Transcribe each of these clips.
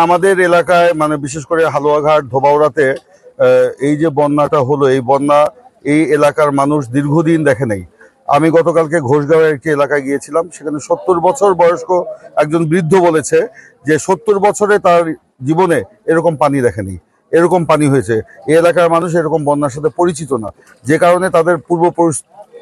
আমাদের এলাকায় মানে বিশেষ করে হালুয়াঘাট ধোবাউড়াতে এই যে বন্যাটা হলো, এই বন্যা এই এলাকার মানুষ দীর্ঘদিন দেখে নেই। আমি গতকালকে ঘোষগাঁওয়ের একটি এলাকায় গিয়েছিলাম, সেখানে 70 বছর বয়স্ক একজন বৃদ্ধ বলেছে যে 70 বছরে তার জীবনে এরকম পানি দেখেনি, এরকম পানি হয়েছে। এই এলাকার মানুষ এরকম বন্যার সাথে পরিচিত না, যে কারণে তাদের পূর্ব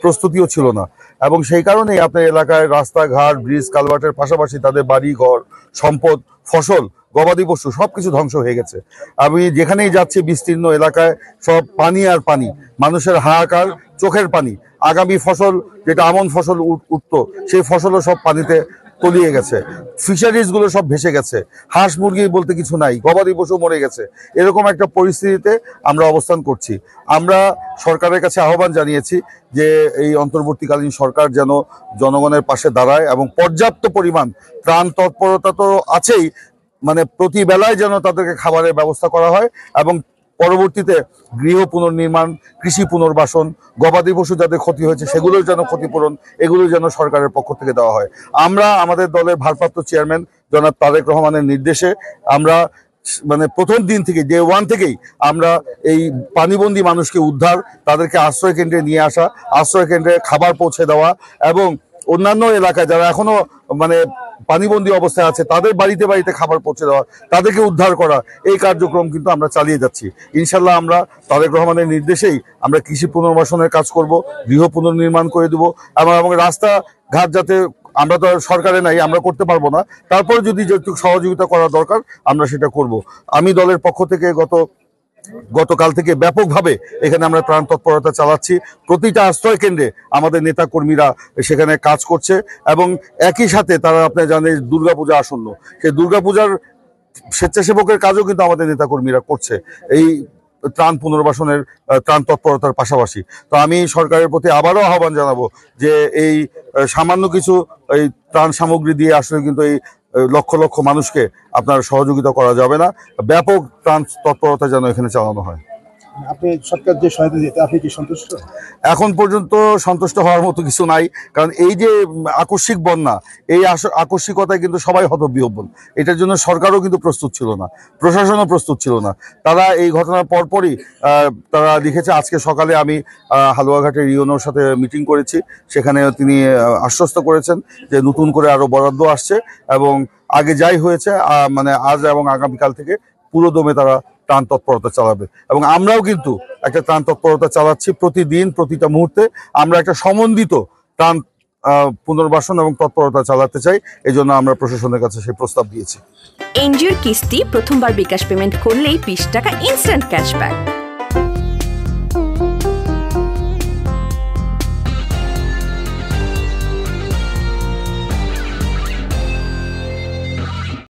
প্রস্তুতিও ছিল না, এবং সেই কারণেই আপনার এলাকায় রাস্তাঘাট, ব্রিজ, কালভার্টের পাশাপাশি তাদের বাড়ি ঘর, সম্পদ, ফসল, গবাদি পশু সবকিছু ধ্বংস হয়ে গেছে। আমি যেখানেই যাচ্ছি বিস্তীর্ণ এলাকায় সব পানি আর পানি, মানুষের হাহাকার, চোখের পানি। আগামী ফসল যেটা আমন ফসল উঠতো, সেই ফসলও সব পানিতে তলিয়ে গেছে, ফিশারিজগুলো সব ভেসে গেছে, হাঁস মুরগি বলতে কিছু নাই, গবাদি পশু মরে গেছে। এরকম একটা পরিস্থিতিতে আমরা অবস্থান করছি। আমরা সরকারের কাছে আহ্বান জানিয়েছি যে এই অন্তর্বর্তীকালীন সরকার যেন জনগণের পাশে দাঁড়ায় এবং পর্যাপ্ত পরিমাণ ত্রাণ তৎপরতা তো আছেই, মানে প্রতি বেলায় যেন তাদেরকে খাবারের ব্যবস্থা করা হয়, এবং পরবর্তীতে গৃহ পুনর্নির্মাণ, কৃষি পুনর্বাসন, গবাদি পশু যাদের ক্ষতি হয়েছে সেগুলোর যেন ক্ষতিপূরণ, এগুলো যেন সরকারের পক্ষ থেকে দেওয়া হয়। আমরা আমাদের দলের ভারপ্রাপ্ত চেয়ারম্যান জনাব তারেক রহমানের নির্দেশে আমরা মানে প্রথম দিন থেকে, ডে 1 থেকেই আমরা এই পানিবন্দী মানুষকে উদ্ধার, তাদেরকে আশ্রয় কেন্দ্রে নিয়ে আসা, আশ্রয় কেন্দ্রে খাবার পৌঁছে দেওয়া, এবং অন্যান্য এলাকায় যারা এখনো মানে পানিবন্দী অবস্থায় আছে তাদের বাড়িতে বাড়িতে খাবার পৌঁছে দেওয়া, তাদেরকে উদ্ধার করা, এই কার্যক্রম কিন্তু আমরা চালিয়ে যাচ্ছি। ইনশাল্লাহ আমরা তারেক রহমানের নির্দেশেই আমরা কৃষি পুনর্বাসনের কাজ করব, গৃহ পুনর্নির্মাণ করে দেবো, এবং রাস্তাঘাট যাতে, আমরা তো সরকারে নাই, আমরা করতে পারবো না, তারপরে যদি যেটুকু সহযোগিতা করা দরকার আমরা সেটা করব। আমি দলের পক্ষ থেকে গতকাল থেকে ব্যাপকভাবে এখানে আমরা ত্রাণ তৎপরতা চালাচ্ছি। প্রতিটা আশ্রয় কেন্দ্রে আমাদের নেতা কর্মীরা সেখানে কাজ করছে, এবং একই সাথে তারা, আপনি জানেন দুর্গাপূজা আসন্ন, সেই দুর্গাপূজার স্বেচ্ছাসেবকের কাজও কিন্তু আমাদের নেতা কর্মীরা করছে এই ত্রাণ পুনর্বাসনের, ত্রাণ তৎপরতার পাশাপাশি। তো আমি সরকারের প্রতি আবারও আহ্বান জানাবো যে এই সামান্য কিছু এই ত্রাণ সামগ্রী দিয়ে আসলে কিন্তু এই লক্ষ লক্ষ মানুষকে আপনার সহযোগিতা করা যাবে না, ব্যাপক ত্রাণ তৎপরতা যেন এখানে চালানো হয়। আপনি সরকার যে সহায়তা দিতে আপনি কি সন্তুষ্ট? এখন পর্যন্ত সন্তুষ্ট হওয়ার মতো কিছু নাই, কারণ এই যে আকস্মিক বন্যা, এই আকস্মিকতায় কিন্তু সবাই হতবিহ্বল। এটার জন্য সরকারও কিন্তু প্রস্তুত ছিল না, প্রশাসনও প্রস্তুত ছিল না। তারা এই ঘটনার পরপরই তারা লিখেছে। আজকে সকালে আমি হালুয়াঘাটের ইউনোর সাথে মিটিং করেছি, সেখানে তিনি আশ্বস্ত করেছেন যে নতুন করে আরো বরাদ্দ আসছে, এবং আগে যাই হয়েছে মানে আজ এবং আগামীকাল থেকে পুরোদমে তারা ত্রাণ তৎপরতা চালাবে, এবং আমরাও কিন্তু একটা ত্রাণ তৎপরতা চালাচ্ছি। প্রতিদিন প্রতিটা মুহূর্তে আমরা একটা সমন্বিত ত্রাণ পুনর্বাসন এবং তৎপরতা চালাতে চাই। এই জন্য আমরা প্রশাসনের কাছে সেই প্রস্তাব দিয়েছি। এনজিওর কিস্তি প্রথমবার বিকাশ পেমেন্ট করলেই 20 টাকা ইনস্ট্যান্ট ক্যাশব্যাক।